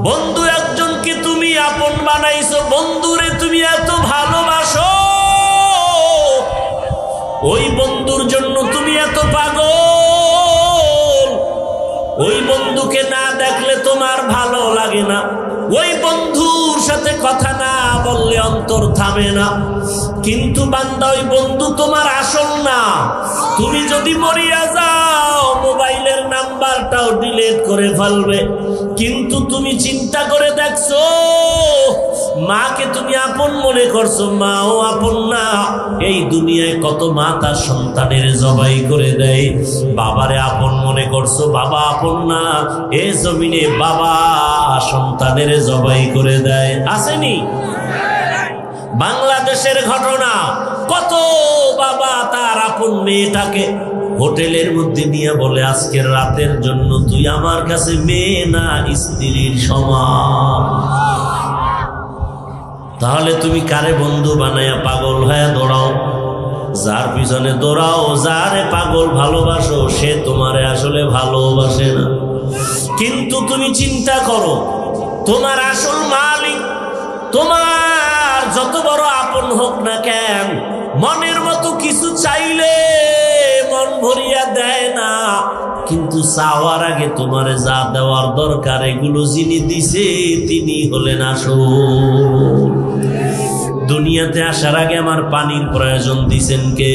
বন্ধু একজনকে তুমি আপন বানাইছো, বন্ধুরে তুমি এত ভালোবাসো, ওই বন্ধুর জন্য তুমি এত পাগল, ওই বন্ধুকে না দেখলে তোমার ভালো লাগে না, ওই বন্ধুর সাথে কথা না বললে অন্তর থামে না। কিন্তু বান্দা ওই বন্ধু তোমার আসল না। তুমি যদি মরিয়া যাও মোবাইলের নাম্বারটাও ডিলিট করে ফেলবে, কিন্তু তুমি চিন্তা করে দেখছো মাকে তুমি আপন মনে করছো, মাও আপন না। এই দুনিয়ায় কত মা তার সন্তানের জবাই করে দেয়। বাবারে আপন মনে করছো, বাবা আপন না। এই জমিনে বাবা সন্তানের জবাই করে দেয়, আসেনি? বাংলাদেশের ঘটনা, কত বাবা তার আপন মেয়েটাকে হোটেলের মধ্যে নিয়ে বলে আজকের রাতের জন্য তুই আমার কাছে মেয়ে না, স্ত্রীর সমান। তাহলে তুমি কারে বন্ধু বানায়া পাগল হয়ে দৌড়াও? যার পিছনে দৌড়াও, যারে পাগল ভালোবাসো, সে তোমারে আসলে ভালোবাসে না। কিন্তু তুমি চিন্তা করো, তোমার আসল মালিক তোমার যত বড় আপন হোক না কেন, মনের মতো কিছু চাইলে মন ভরিয়া দেয় না। কিন্তু চাওয়ার আগে তোমারে যা দেওয়ার দরকার এগুলো যিনি দিছে তিনি হলেন আসল। দুনিয়াতে আসার আগে আমার পানির প্রয়োজন দিছেন কে?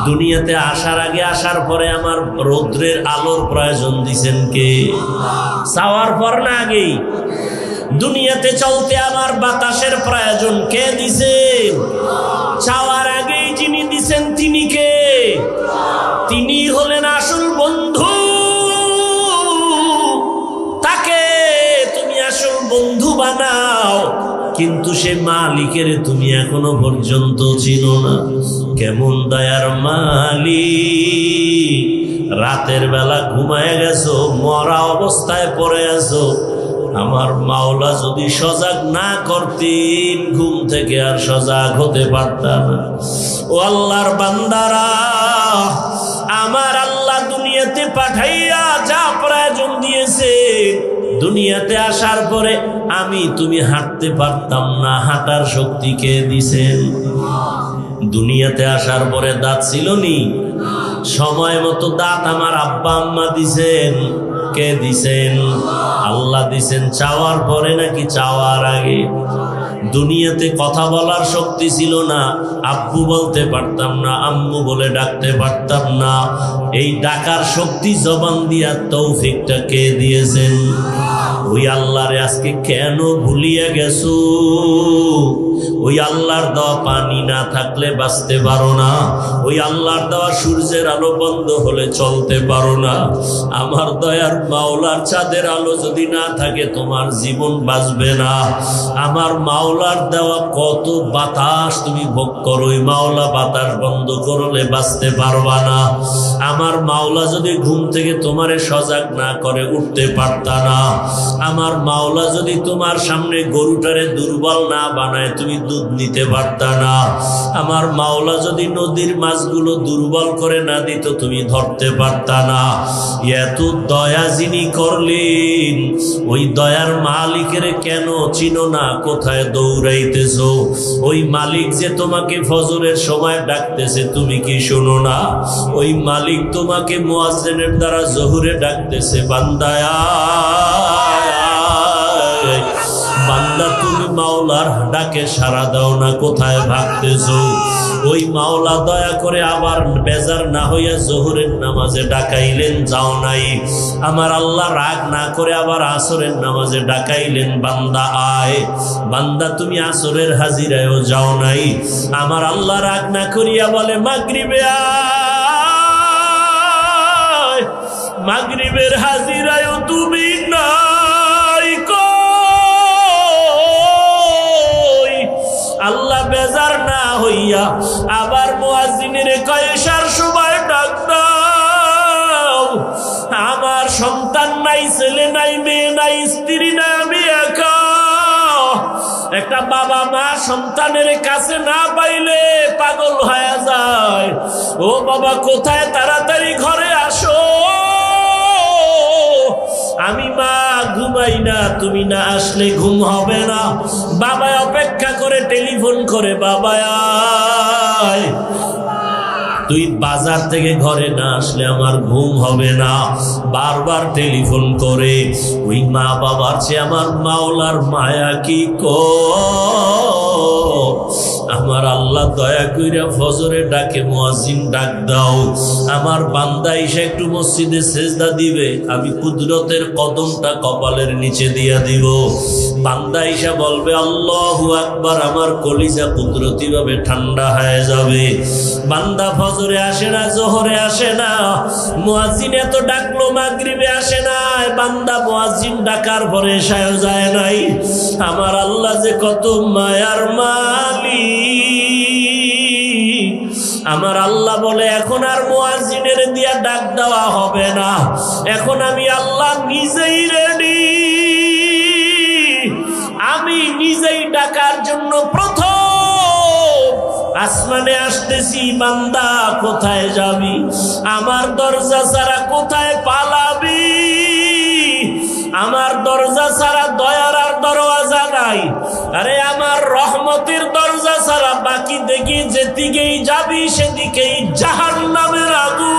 দুনিয়াতে আসার আগে, আসার পরে আমার রৌদ্রের আলোর প্রয়োজন দিছেন কে? চাওয়ার পর না আগেই? দুনিয়াতে চলতে আমার বাতাসের প্রয়োজন কে দিছে? চাওয়ার আগেই যিনি দিছেন তিনি কে? তিনি হলেন আসল বন্ধু। তাকে তুমি আসল বন্ধু বানাও, কিন্তু সে মালিকের তুমি এখনো পর্যন্ত চিনো না। কেমন দয়ার মালিক, রাতের বেলা ঘুমায় গেছো, মরা অবস্থায় পড়ে আছো। আমার মাওলা যদি সজাগ না করতেন, ঘুম থেকে আর সজাগ হতে পারতাম না। ও আল্লাহর বান্দারা, আমার আল্লাহ দুনিয়াতে পাঠাইয়া যা প্রয়োজন দিয়েছে, দুনিয়াতে আসার পরে আমি তুমি হাঁটতে পারতাম না, হাঁটার শক্তি কে দিছেন? দুনিয়াতে আসার পরে দাঁত ছিল নি? সময় মতো দাঁত আমার আব্বা আম্মা দিছেন? কে দিছেন? আল্লাহ দিছেন। চাওয়ার পরে নাকি চাওয়ার আগে? দুনিয়াতে কথা বলার শক্তি ছিল না, আব্বু বলতে পারতাম না, আম্মু বলে ডাকতে পারতাম না। এই ডাকার শক্তি জবান দিয়া তৌফিকটা কে দিয়েছেন? ওই আল্লাহরে আজকে কেন ভুলিয়া গেছো? ওই আল্লাহর দেওয়া পানি না থাকলে বাঁচতে পারো না। ওই আল্লাহর দেওয়া সূর্যের আলো বন্ধ হলে চলতে পারো না। আমার দয়ার মাওলার চাঁদের আলো যদি না থাকে তোমার জীবন বাঁচবে না। আমার মাওলার দেওয়া কত বাতাস তুমি ভোগ করো, ওই মাওলা বাতাস বন্ধ করলে বাঁচতে পারবা না। আমার মাওলা যদি ঘুম থেকে তোমারে সজাগ না করে উঠতে পারতা না। আমার মাওলা যদি তোমার সামনে গরুটারে দুর্বল না বানায় তুমি দুধ নিতে পারতা না। আমার মাওলা যদি নদীর মাছগুলো দুর্বল করে না দিত তুমি ধরতে পারতা না। এত দয়া যিনি করলেন, ওই দয়ার মালিকের কেন চিনো না? কোথায় দৌড়াইতেছো? ওই মালিক যে তোমাকে ফজরের সময় ডাকতেছে তুমি কি শোনো না? ওই মালিক তোমাকে মুয়াজ্জিনের দ্বারা জোহরে ডাকতেছে, বান্দায়া বান্দা তুমি মাওলার ডাকে সাড়া দাও না, কোথায় ভাগতেছো? ওই মাওলা দয়া করে আবার বেজার না হইয়া জোহরের নামাজে ডাকাইলেন, যাও নাই। আমার আল্লাহ রাগ না করে আবার আসরের নামাজে ডাকাইলেন, বান্দা আয়। বান্দা তুমি আসরের হাজিরায়ও যাও নাই। আমার আল্লাহ রাগ না করিয়া বলে মাগরিবে আয়, মাগরিবের হাজিরায়ও তুমি না। আল্লাহ বেজার না হইয়া আবার মুয়াজ্জিনের কয় এশার সময় ডাক দাও। আমার সন্তান নাই, ছেলে নাই, মেয়ে নাই, স্ত্রী নাই, আমি একা। একটা বাবা মা সন্তানের কাছে না পাইলে পাগল হয়ে যায়। ও বাবা কোথায়, তাড়াতাড়ি ঘরে আসো। আমি মা ঘুমাই না, তুমি না আসলে ঘুম হবে না। বাবা অপেক্ষা করে টেলিফোন করে, বাবা আয়, তুই বাজার থেকে ঘরে না আসলে আমার ঘুম হবে না। বারবার টেলিফোন করে। ওই মা বাবার চেয়ে আমার মাওলার মায়া কি আমার আল্লাহ দয়া কইরা ফজরে ডাকে, মুয়াজ্জিন ডাক দাও, আমার বান্দা এসে একটু মসজিদে সেজদা দিবে, আমি কুদরতের কদমটা কপালের নিচে দিয়া দিব। বান্দা এসে বলবে আল্লাহু আকবার, আমার কলিজা কুদরতি ভাবে ঠান্ডা হয়ে যাবে। বান্দা ফজরে আসে না, জোহরে আসে না, মুয়াজ্জিন এত ডাকলো মাগরিবে আসে না, বান্দা মুয়াজ্জিন ডাকার পরে এসায় যায় নাই। আমার আল্লাহ যে কত মায়ার মালিক। আমার আল্লাহ বলে এখন আর মুয়াজ্জিনের দিয়া ডাক দেওয়া হবে না, এখন আমি আল্লাহ নিজেই রেডি, আমি নিজেই ডাকার জন্য প্রথম আসমানে আসতেছি। বান্দা কোথায় যাবি? আমার দরজা ছাড়া কোথায় পালাবি? আমার দরজা ছাড়া দয়ার আর দরওয়াজা নাই। আরে আমার রহমতের দরজা ছাড়া বাকি দেখি যেদিকেই যাবি সেদিকেই জাহান্নামের আগুন।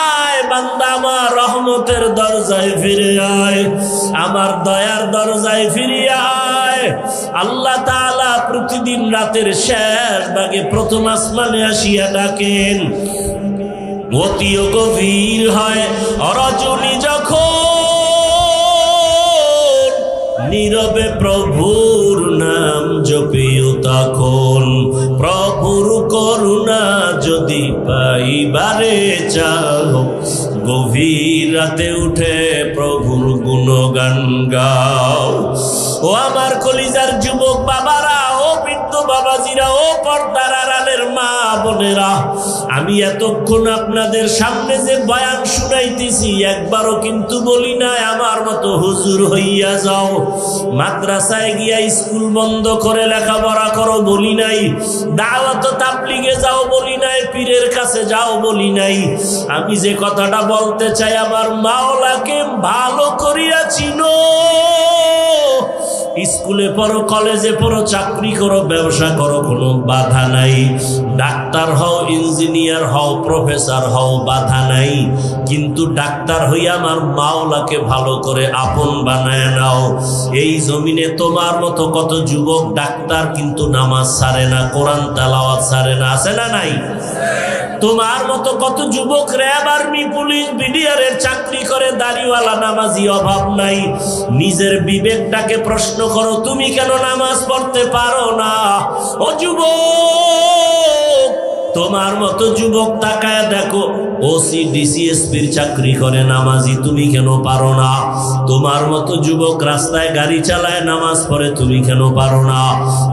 আয় বান্দা, আমার রহমতের দরজায় ফিরে আয়, আমার দয়ার দরজায় ফিরে আয়। আল্লাহ তাআলা প্রতিদিন রাতের শেষ ভাগে প্রথম আসমানে আসিয়া ডাকেন। অতিও গভীর হয় রজনী যখন, নীরবে প্রভুর নাম জপিও তখন। প্রভুর করুণা যদি পাইবারে চাও, গভীর রাতে উঠে প্রভুর গুণগান গাও। ও আমার কলিজার যুবক বাবারা, ও বৃদ্ধ বাবাজিরা, ও পর্দার আড়ালের মা বোনেরা, আমি এতক্ষণ আপনাদের সামনে যে বয়ান শুনাইতেছি একবারও কিন্তু বলি নাই আমার মতো হুজুর হইয়া যাও, মাদ্রাসায় গিয়া স্কুল বন্ধ করে লেখাপড়া করো বলি নাই, দাওয়াত তাবলীগে যাও বলি নাই, পীরের কাছে যাও বলি নাই। আমি যে কথাটা বলতে চাই, আমার মাওলাকে ভালো করিয়া চিনো। স্কুলে পড়ো, কলেজে পড়ো, চাকরি করো, ব্যবসা করো, কোনো বাধা নাই। ডাক্তার হও, ইঞ্জিনিয়ার হও, প্রফেসর হও, বাধা নাই। কিন্তু ডাক্তার হইয়া আমার মাওলাকে ভালো করে আপন বানায় নাও। এই জমিনে তোমার মতো কত যুবক ডাক্তার কিন্তু নামাজ ছাড়ে না, কোরআন তেলাওয়াত ছাড়ে না, আছে না নাই? তোমার মতো কত যুবক র্যাব, আর্মি, পুলিশ, বিডিআরের চাকরি করে, দাড়িওয়ালা, নামাজি অভাব নাই। নিজের বিবেকটাকে প্রশ্ন করো, তুমি কেন নামাজ পড়তে পারো না? ও যুবক, তোমার মতো যুবক তাকায় দেখো, ওসি ডিসিএসপির চাকরি করে, নামাজি, তুমি কেন পারো না? তোমার মতো যুবক রাস্তায় গাড়ি চালায়, নামাজ পড়ে, তুমি কেন পারো না?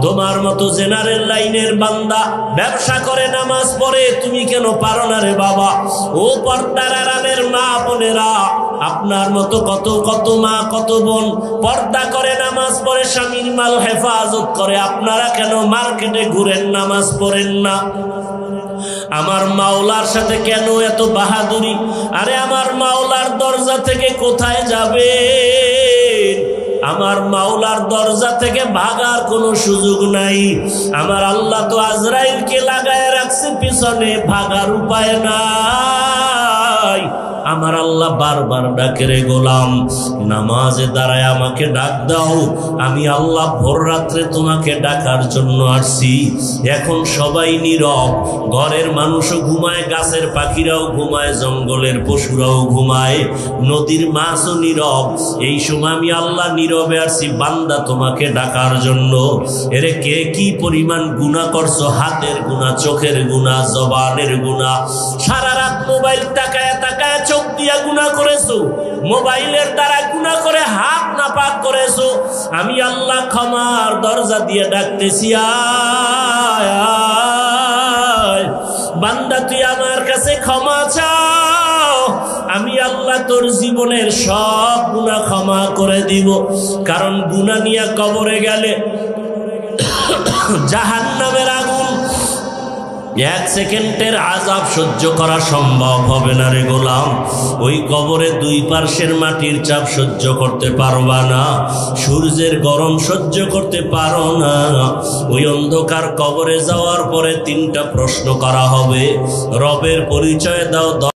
তোমার মতো জেনারেল লাইনের বান্দা ব্যবসা করে, নামাজ পড়ে, তুমি কেন পারো না রে বাবা? ও পর্দার আড়ালের মা বোনেরা, আপনার মতো কত কত মা, কত বোন পর্দা করে, নামাজ পড়ে, স্বামীর মাল হেফাজত করে, আপনারা কেন মার্কেটে ঘুরেন, নামাজ পড়েন না? আমার মাওলার সাথে কেন এত বাহাদুরি? আরে আমার মাওলার দরজা থেকে কোথায় যাবে? আমার মাওলার দরজা থেকে ভাগার কোনো সুযোগ নাই। আমার আল্লাহ তো আজরাইলকে লাগায় রাখছে পিছনে, ভাগার উপায় নাই। আমার আল্লাহ বারবার ডাকে, রে গোলাম, নামাজে দাঁড়ায় আমাকে ডাক দাও। আমি আল্লাহ ভোর রাত্রে তোমাকে ডাকার জন্য আসছি। এখন সবাই নীরব, ঘরের মানুষও ঘুমায়, গাছের পাখিরাও ঘুমায়, জঙ্গলের পশুরাও ঘুমায়, নদীর মাছও নীরব। এই সময় আমি আল্লাহ নীরবে আসছি বান্দা তোমাকে ডাকার জন্য। এরে কে কি পরিমাণ গুনাহ করছো, হাতের গুনাহ, চোখের গুনাহ, জবানের গুনাহ, সারা রাত মোবাইল তাকায় তাকায় চোখ দিয়া গুনাহ করেছো, মোবাইলের দ্বারা গুনাহ করে হাত নাপাক করেছো। আমি আল্লাহ ক্ষমার দরজা দিয়ে ডাকতেছি, আয় বান্দা, তুই আমার কাছে ক্ষমা চাও, আমি আল্লাহ তোর জীবনের সব গুনাহ ক্ষমা করে দিব। কারণ গুনাহ নিয়ে কবরে গেলে জাহান্নামের আগুন এক সেকেন্ডের আযাব সহ্য করা সম্ভব হবে না রে গোলাম। ওই কবরে দুই পার্শ্বের মাটির চাপ সহ্য করতে পারবা না, সূর্যের গরম সহ্য করতে পারো না। ওই অন্ধকার কবরে যাওয়ার পরে তিনটা প্রশ্ন করা হবে। রবের পরিচয় দাও।